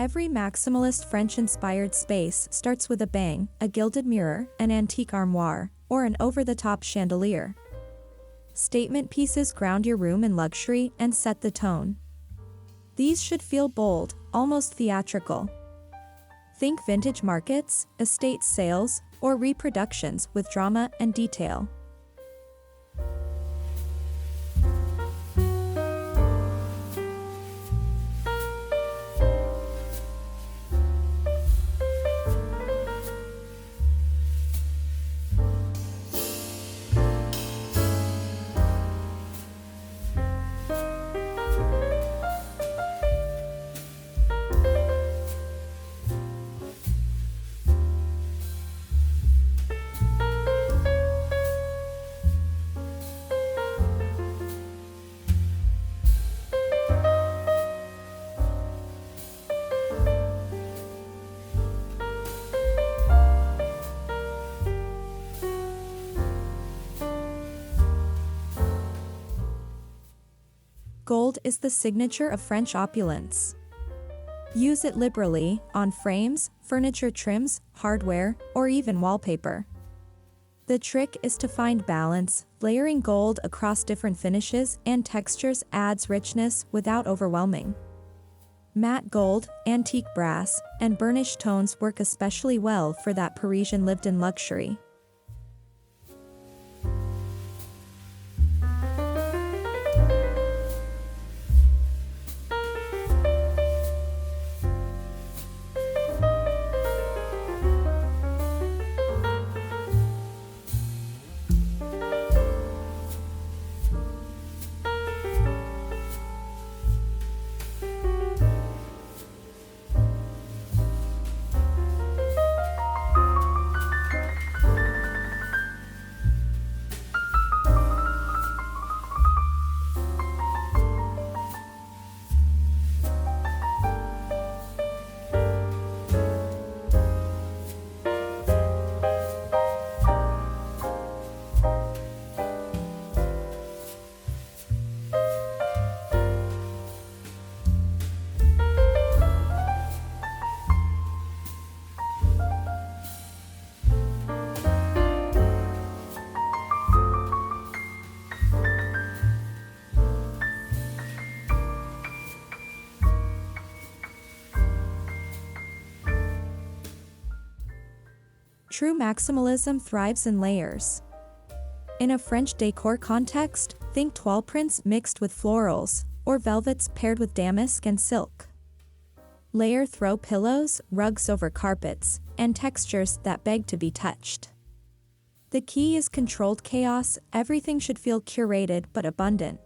Every maximalist French-inspired space starts with a bang, a gilded mirror, an antique armoire, or an over-the-top chandelier. Statement pieces ground your room in luxury and set the tone. These should feel bold, almost theatrical. Think vintage markets, estate sales, or reproductions with drama and detail. Gold is the signature of French opulence. Use it liberally, on frames, furniture trims, hardware, or even wallpaper. The trick is to find balance. Layering gold across different finishes and textures adds richness without overwhelming. Matte gold, antique brass, and burnished tones work especially well for that Parisian lived-in luxury. True maximalism thrives in layers. In a French decor context, think toile prints mixed with florals, or velvets paired with damask and silk. Layer throw pillows, rugs over carpets, and textures that beg to be touched. The key is controlled chaos. Everything should feel curated but abundant.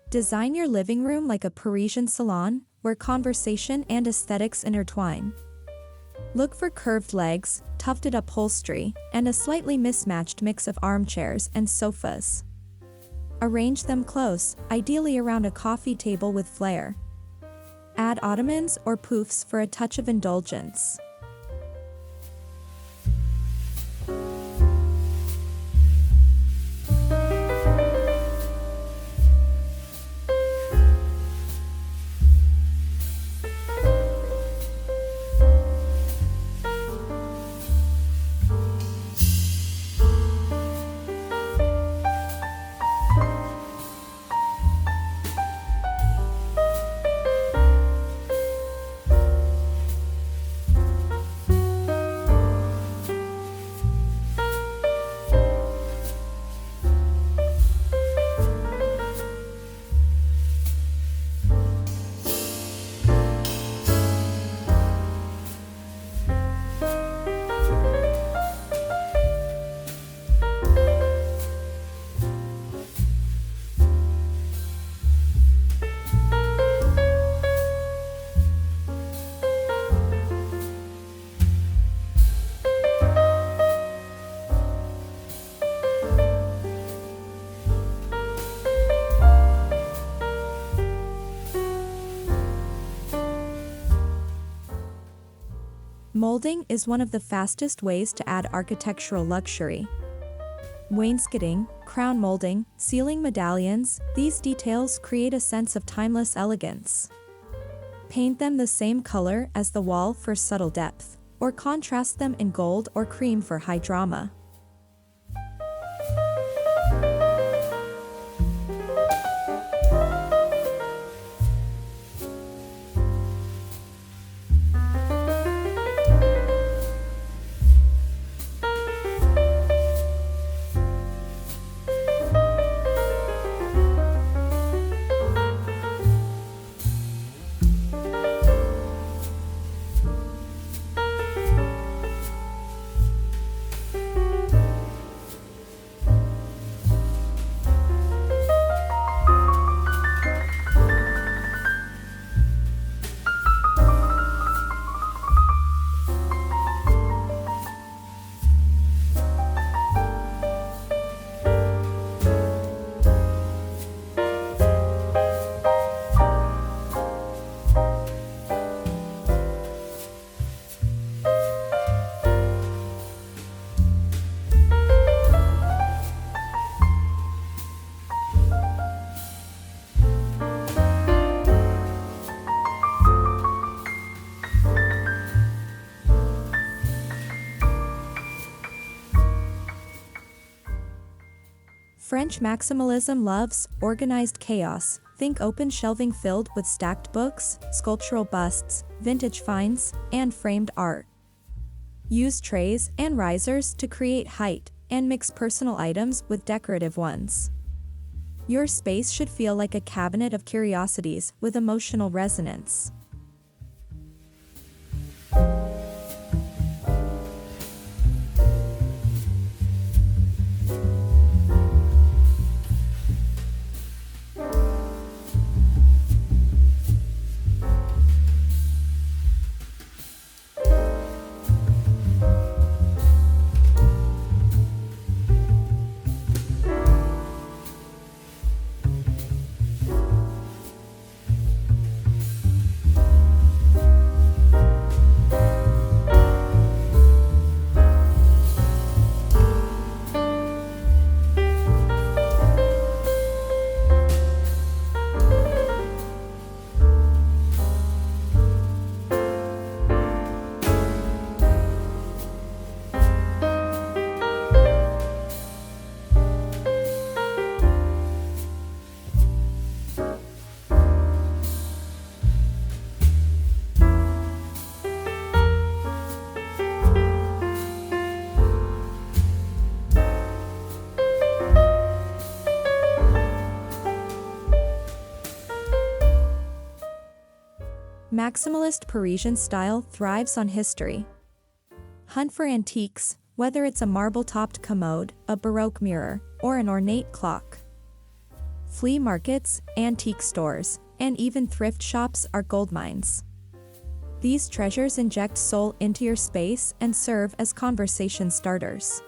Design your living room like a Parisian salon, where conversation and aesthetics intertwine. Look for curved legs, tufted upholstery, and a slightly mismatched mix of armchairs and sofas. Arrange them close, ideally around a coffee table with flair. Add ottomans or poufs for a touch of indulgence. Molding is one of the fastest ways to add architectural luxury. Wainscoting, crown molding, ceiling medallions, these details create a sense of timeless elegance. Paint them the same color as the wall for subtle depth, or contrast them in gold or cream for high drama. French maximalism loves organized chaos. Think open shelving filled with stacked books, sculptural busts, vintage finds, and framed art. Use trays and risers to create height, and mix personal items with decorative ones. Your space should feel like a cabinet of curiosities with emotional resonance. Maximalist Parisian style thrives on history. Hunt for antiques, whether it's a marble-topped commode, a Baroque mirror, or an ornate clock. Flea markets, antique stores, and even thrift shops are goldmines. These treasures inject soul into your space and serve as conversation starters.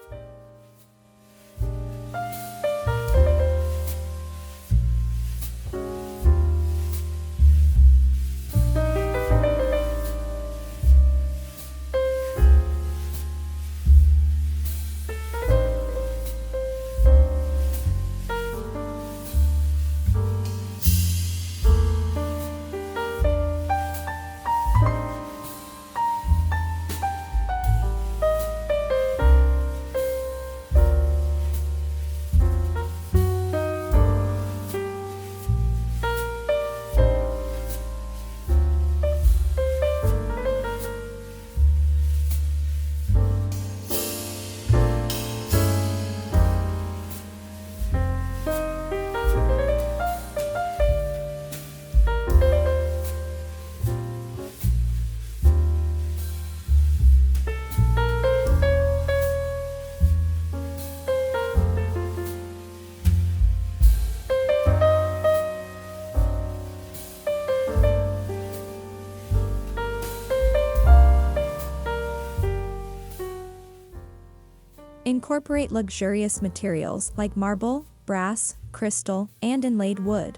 Incorporate luxurious materials like marble, brass, crystal, and inlaid wood.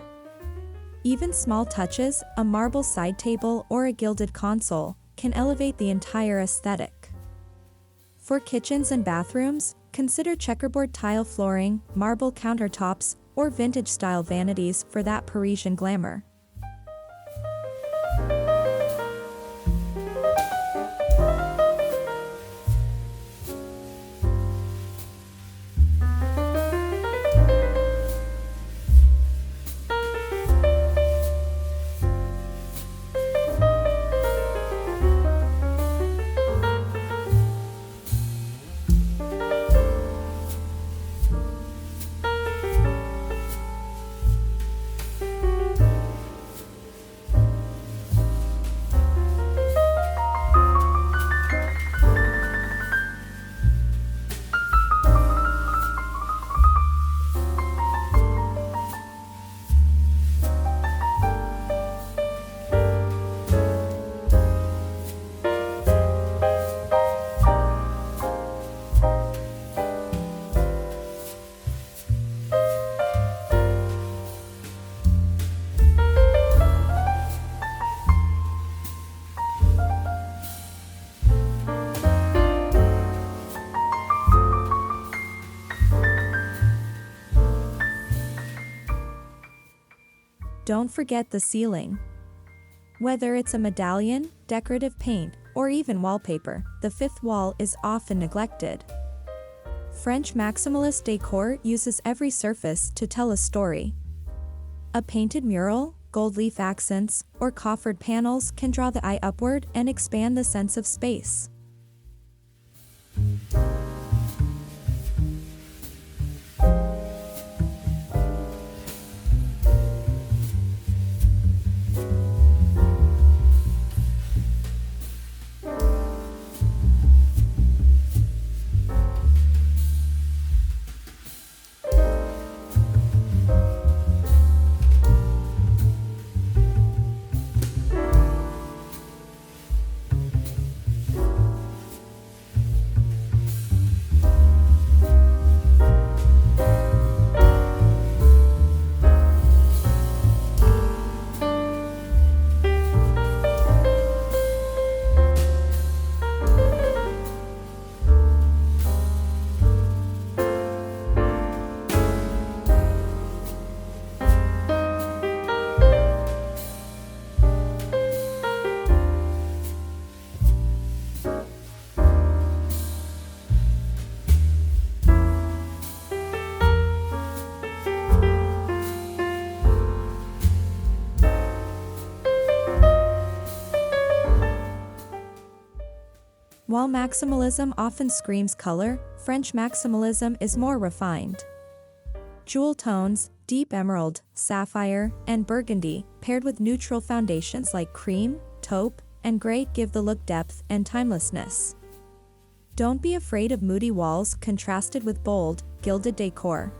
Even small touches, a marble side table or a gilded console, can elevate the entire aesthetic. For kitchens and bathrooms, consider checkerboard tile flooring, marble countertops, or vintage-style vanities for that Parisian glamour. Don't forget the ceiling. Whether it's a medallion, decorative paint, or even wallpaper, the fifth wall is often neglected. French maximalist decor uses every surface to tell a story. A painted mural, gold leaf accents, or coffered panels can draw the eye upward and expand the sense of space. While maximalism often screams color, French maximalism is more refined. Jewel tones, deep emerald, sapphire, and burgundy, paired with neutral foundations like cream, taupe, and gray give the look depth and timelessness. Don't be afraid of moody walls contrasted with bold, gilded decor.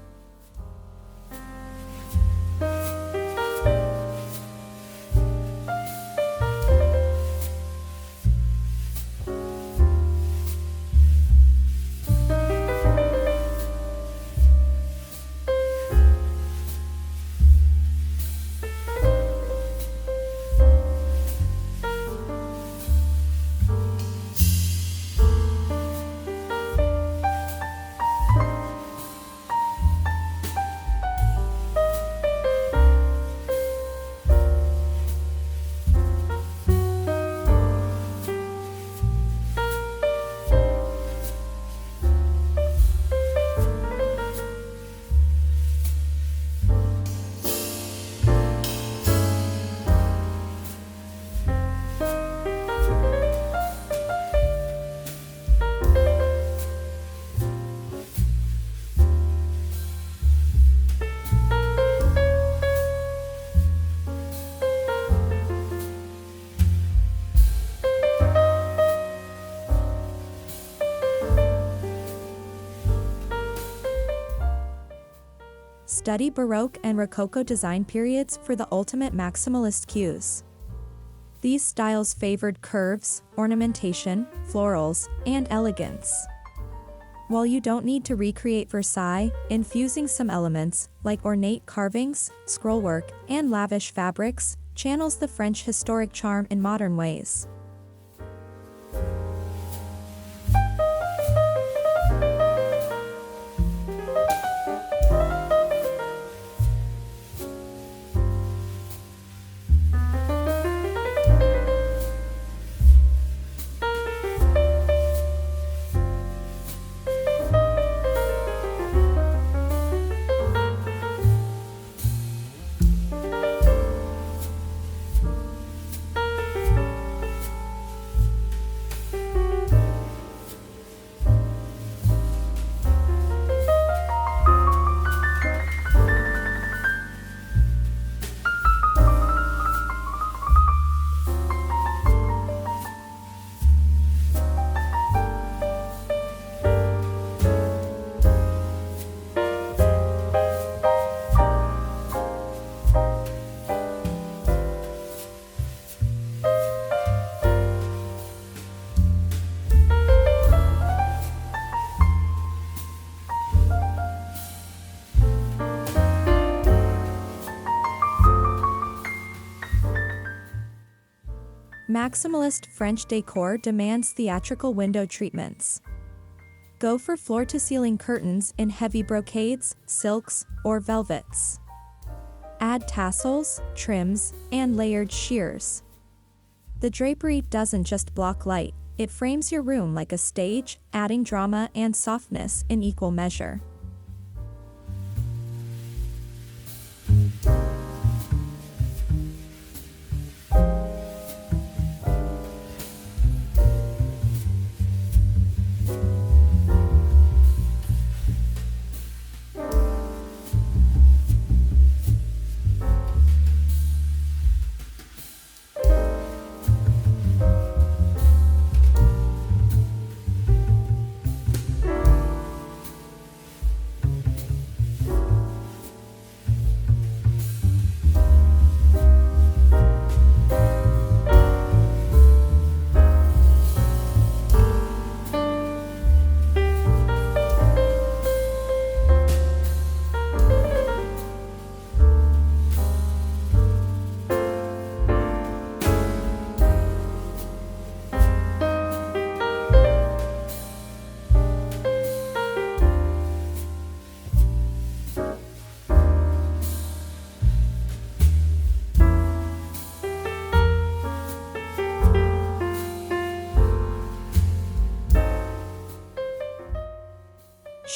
Study Baroque and Rococo design periods for the ultimate maximalist cues. These styles favored curves, ornamentation, florals, and elegance. While you don't need to recreate Versailles, infusing some elements, like ornate carvings, scrollwork, and lavish fabrics, channels the French historic charm in modern ways. Maximalist French decor demands theatrical window treatments. Go for floor-to-ceiling curtains in heavy brocades, silks, or velvets. Add tassels, trims, and layered sheers. The drapery doesn't just block light, it frames your room like a stage, adding drama and softness in equal measure.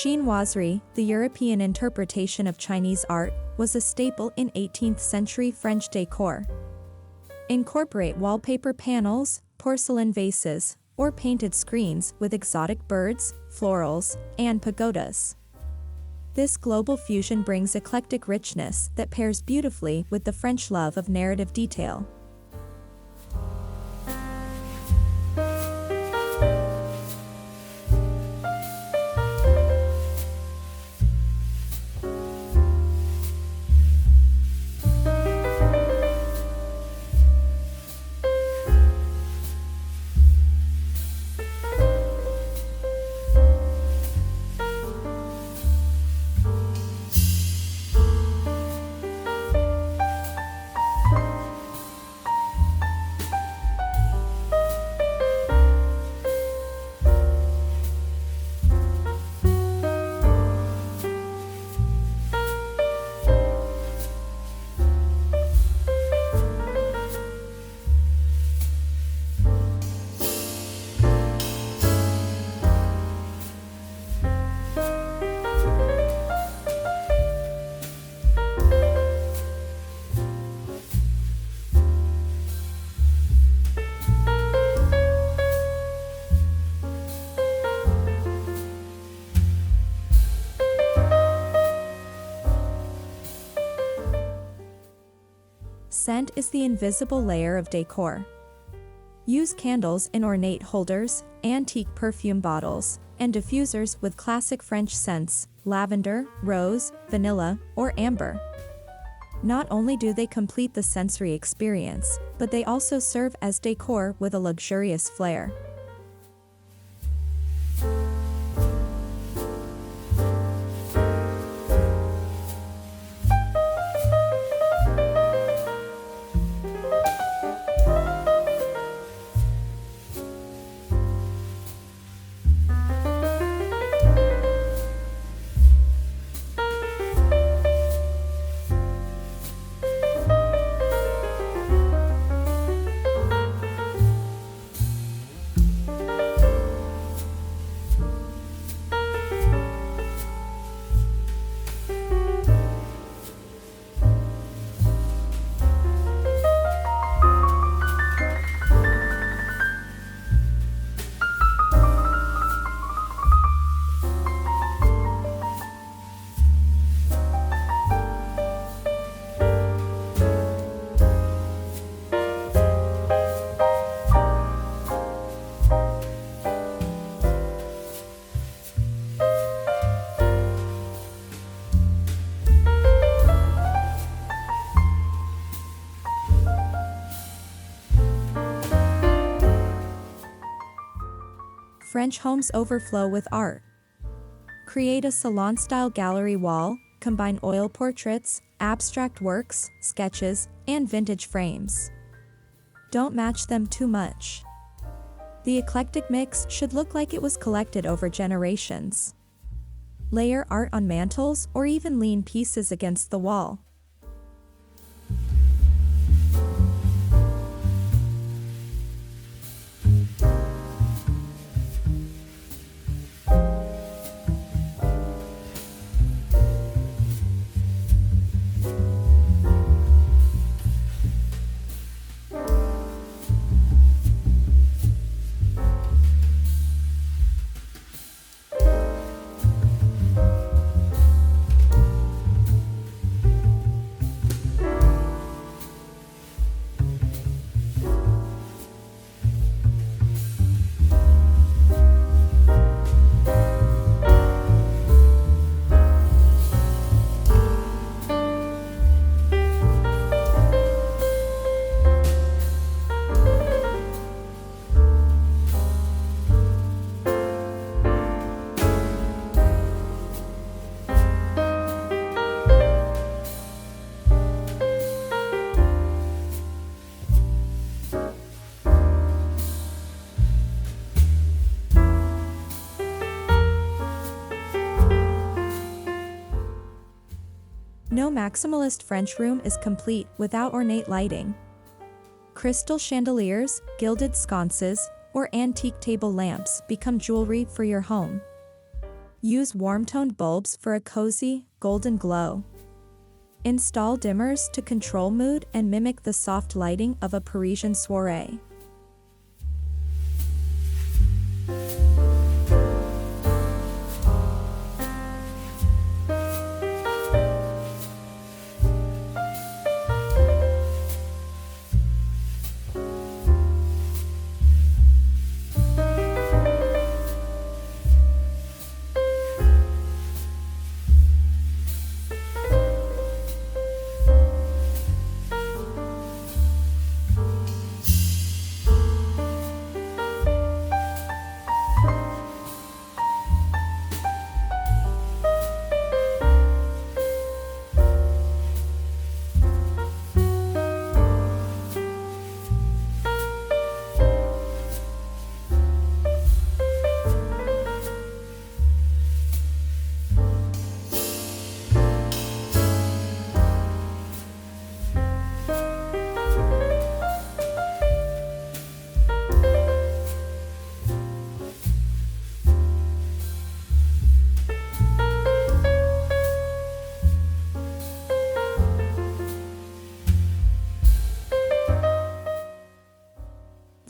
Chinoiserie, the European interpretation of Chinese art, was a staple in 18th-century French decor. Incorporate wallpaper panels, porcelain vases, or painted screens with exotic birds, florals, and pagodas. This global fusion brings eclectic richness that pairs beautifully with the French love of narrative detail. Scent is the invisible layer of decor. Use candles in ornate holders, antique perfume bottles, and diffusers with classic French scents, lavender, rose, vanilla, or amber. Not only do they complete the sensory experience, but they also serve as decor with a luxurious flair. French homes overflow with art. Create a salon-style gallery wall, combine oil portraits, abstract works, sketches, and vintage frames. Don't match them too much. The eclectic mix should look like it was collected over generations. Layer art on mantels or even lean pieces against the wall. No maximalist French room is complete without ornate lighting. Crystal chandeliers, gilded sconces, or antique table lamps become jewelry for your home. Use warm-toned bulbs for a cozy, golden glow. Install dimmers to control mood and mimic the soft lighting of a Parisian soiree.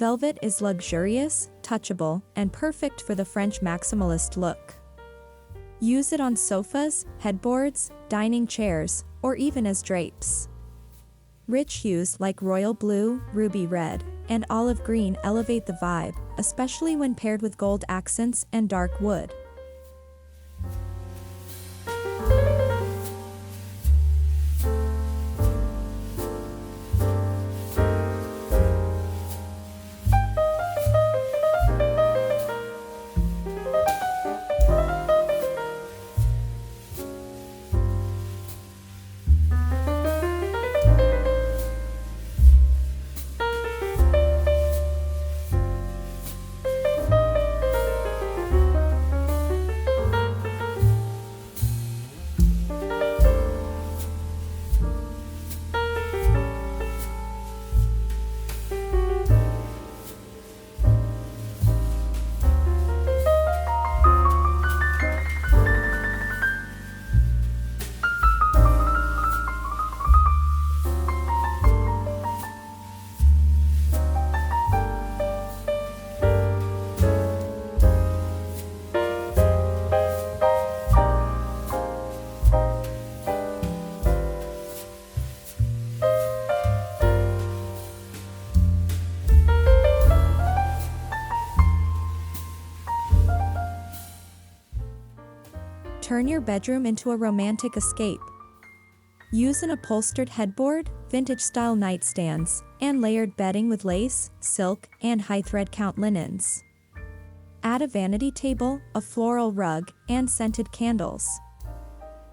Velvet is luxurious, touchable, and perfect for the French maximalist look. Use it on sofas, headboards, dining chairs, or even as drapes. Rich hues like royal blue, ruby red, and olive green elevate the vibe, especially when paired with gold accents and dark wood. Turn your bedroom into a romantic escape. Use an upholstered headboard, vintage-style nightstands, and layered bedding with lace, silk, and high-thread count linens. Add a vanity table, a floral rug, and scented candles.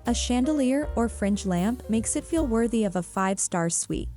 A chandelier or fringe lamp makes it feel worthy of a 5-star suite.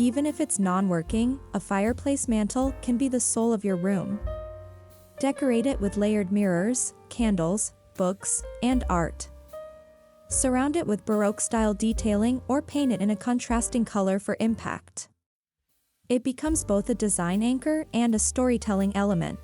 Even if it's non-working, a fireplace mantel can be the soul of your room. Decorate it with layered mirrors, candles, books, and art. Surround it with Baroque-style detailing or paint it in a contrasting color for impact. It becomes both a design anchor and a storytelling element.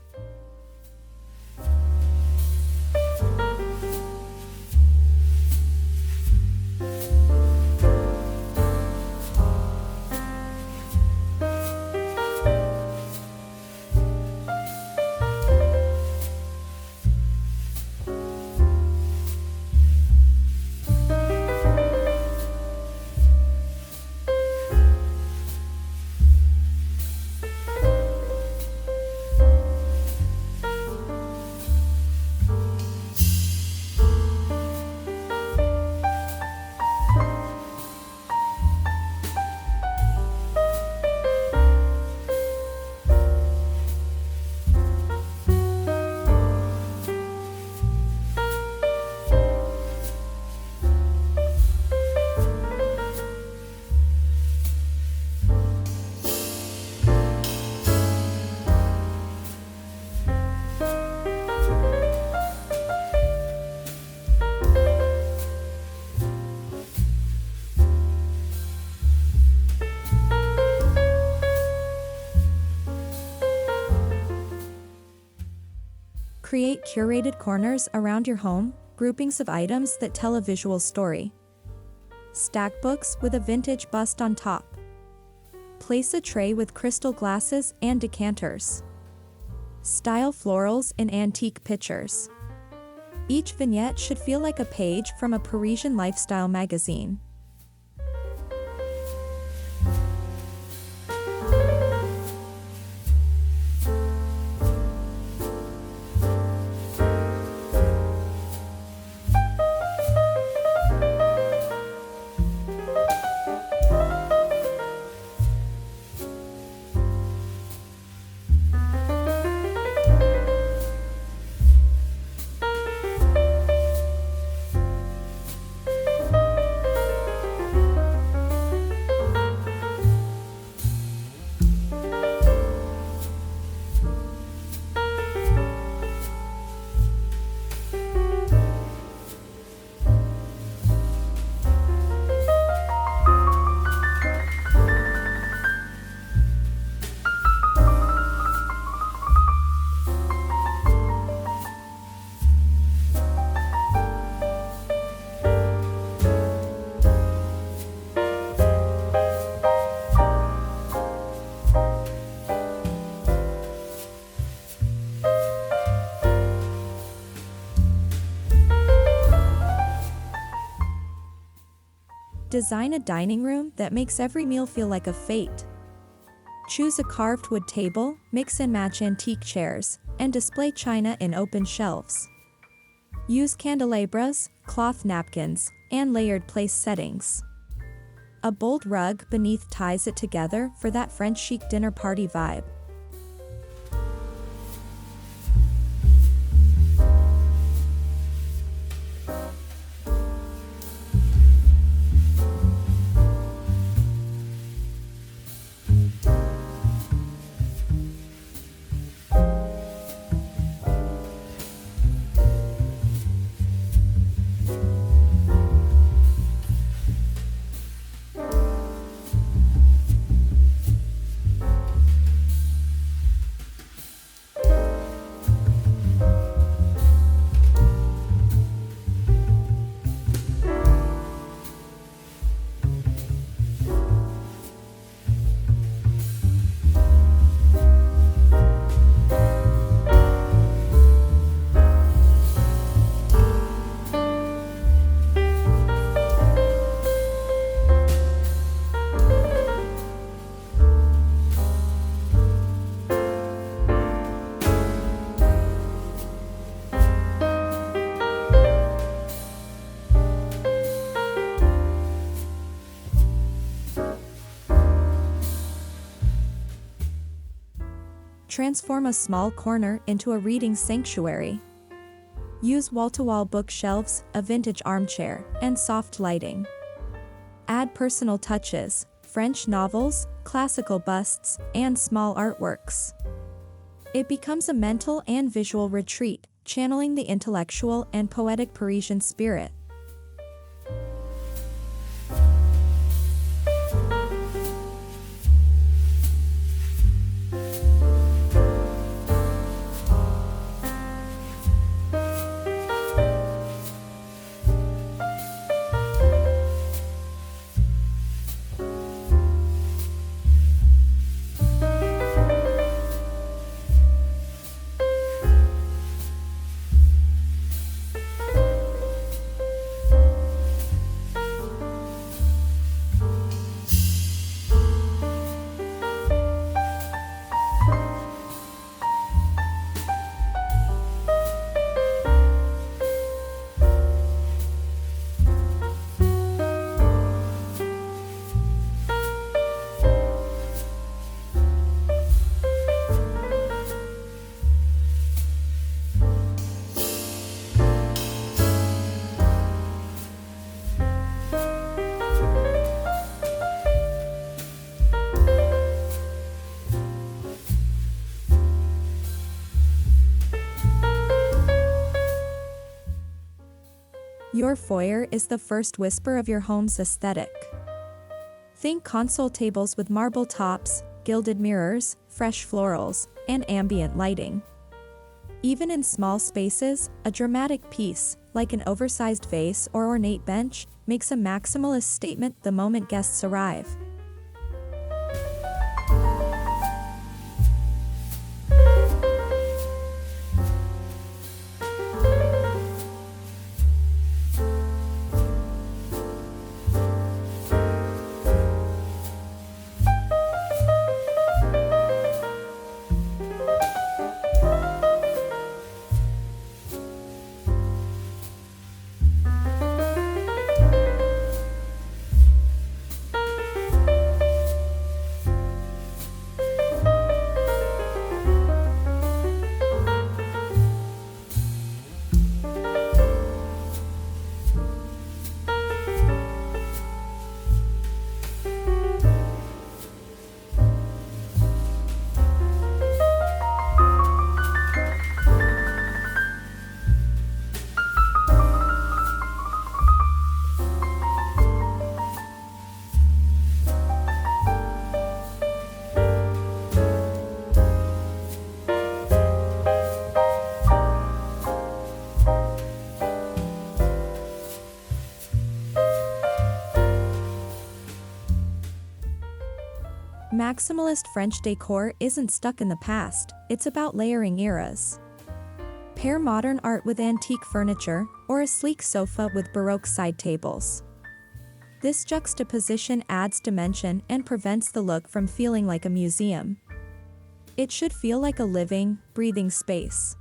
Create curated corners around your home, groupings of items that tell a visual story. Stack books with a vintage bust on top. Place a tray with crystal glasses and decanters. Style florals in antique pictures. Each vignette should feel like a page from a Parisian lifestyle magazine. Design a dining room that makes every meal feel like a fete. Choose a carved wood table, mix and match antique chairs, and display china in open shelves. Use candelabras, cloth napkins, and layered place settings. A bold rug beneath ties it together for that French chic dinner party vibe. Transform a small corner into a reading sanctuary. Use wall-to-wall bookshelves, a vintage armchair, and soft lighting. Add personal touches, French novels, classical busts, and small artworks. It becomes a mental and visual retreat, channeling the intellectual and poetic Parisian spirit. Your foyer is the first whisper of your home's aesthetic. Think console tables with marble tops, gilded mirrors, fresh florals, and ambient lighting. Even in small spaces, a dramatic piece, like an oversized vase or ornate bench, makes a maximalist statement the moment guests arrive. Maximalist French decor isn't stuck in the past, it's about layering eras. Pair modern art with antique furniture, or a sleek sofa with Baroque side tables. This juxtaposition adds dimension and prevents the look from feeling like a museum. It should feel like a living, breathing space.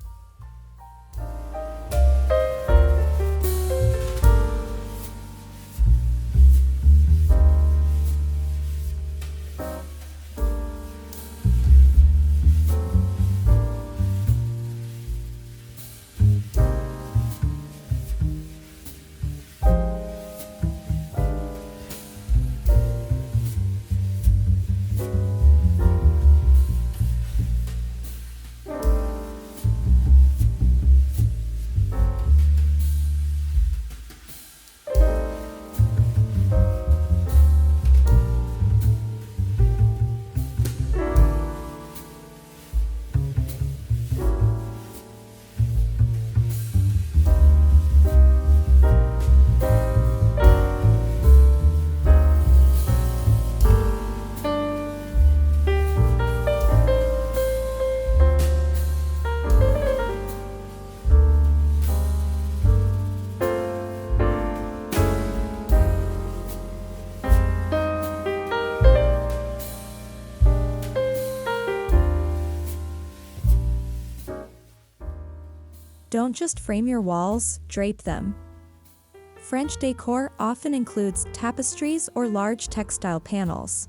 Don't just frame your walls, drape them. French decor often includes tapestries or large textile panels.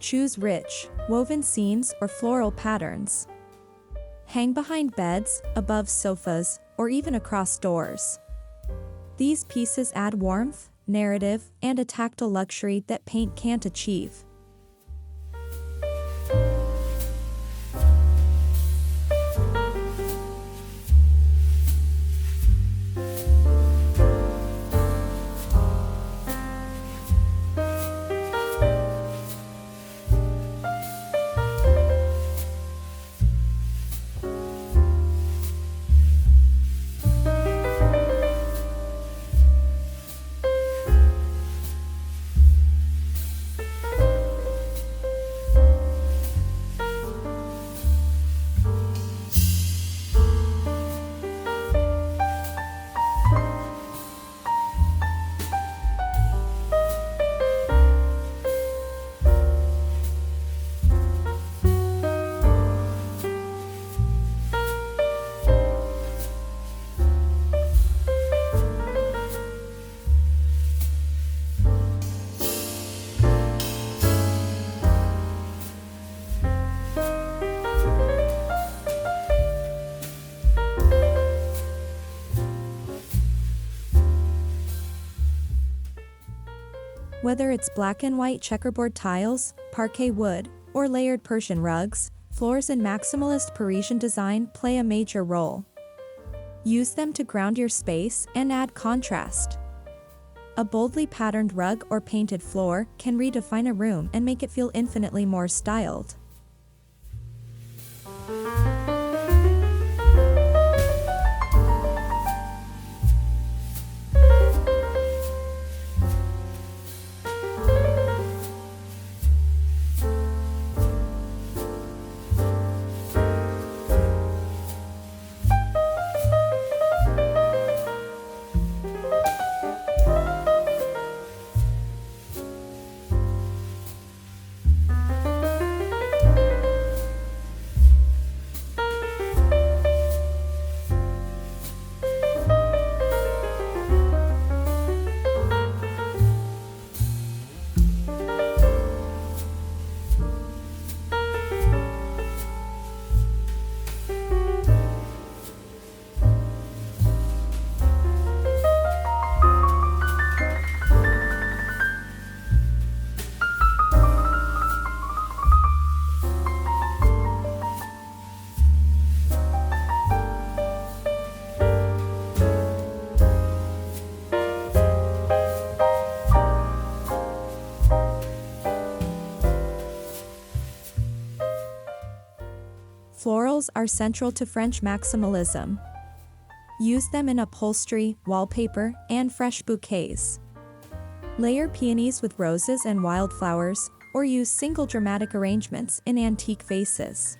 Choose rich, woven scenes or floral patterns. Hang behind beds, above sofas, or even across doors. These pieces add warmth, narrative, and a tactile luxury that paint can't achieve. Whether it's black and white checkerboard tiles, parquet wood, or layered Persian rugs, floors in maximalist Parisian design play a major role. Use them to ground your space and add contrast. A boldly patterned rug or painted floor can redefine a room and make it feel infinitely more styled. Florals are central to French maximalism. Use them in upholstery, wallpaper, and fresh bouquets. Layer peonies with roses and wildflowers, or use single dramatic arrangements in antique vases.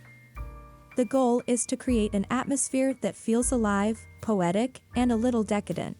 The goal is to create an atmosphere that feels alive, poetic, and a little decadent.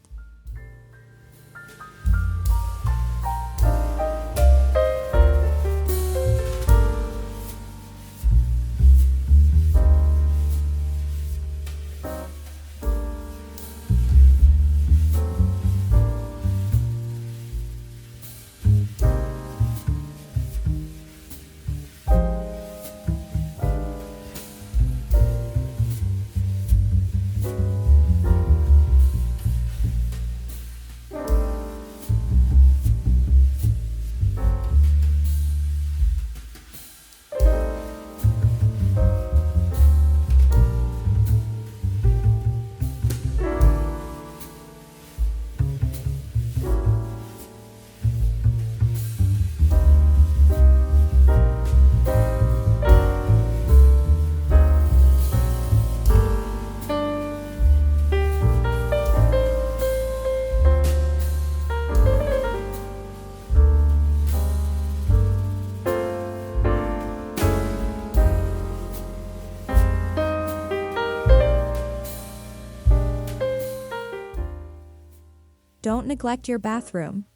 Don't neglect your bathroom.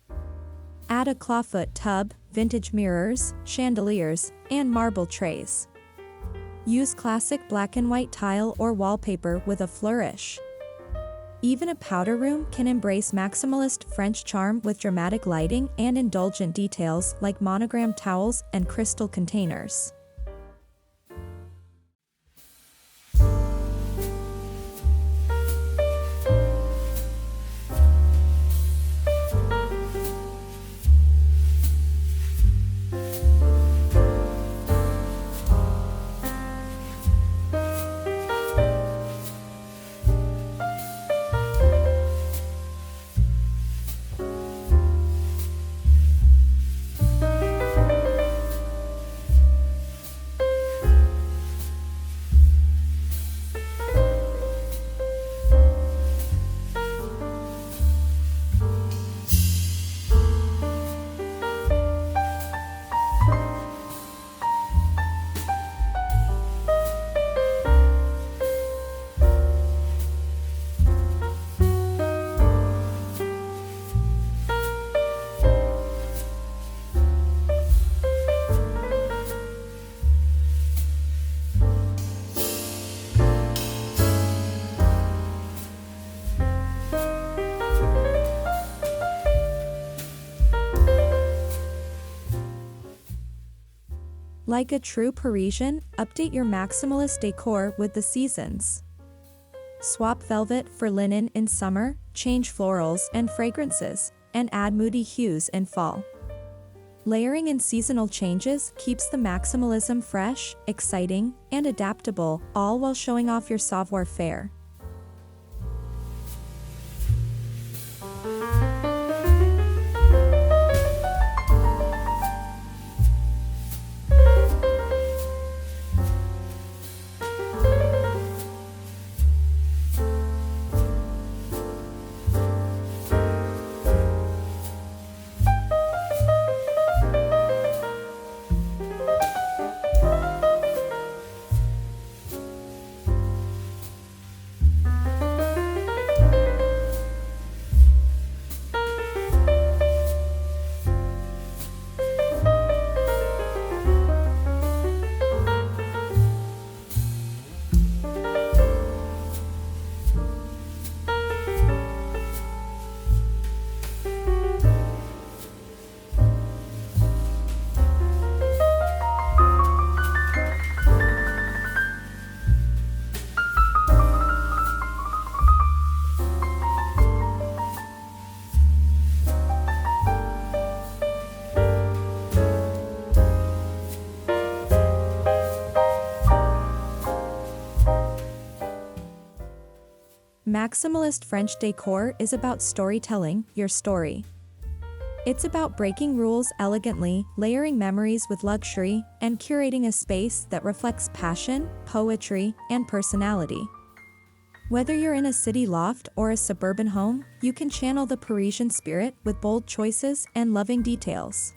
Add a clawfoot tub, vintage mirrors, chandeliers, and marble trays. Use classic black and white tile or wallpaper with a flourish. Even a powder room can embrace maximalist French charm with dramatic lighting and indulgent details like monogram towels and crystal containers. Like a true Parisian, update your maximalist decor with the seasons. Swap velvet for linen in summer, change florals and fragrances, and add moody hues in fall. Layering in seasonal changes keeps the maximalism fresh, exciting, and adaptable, all while showing off your savoir-faire. Maximalist French decor is about storytelling your story. It's about breaking rules elegantly, layering memories with luxury, and curating a space that reflects passion, poetry, and personality. Whether you're in a city loft or a suburban home, you can channel the Parisian spirit with bold choices and loving details.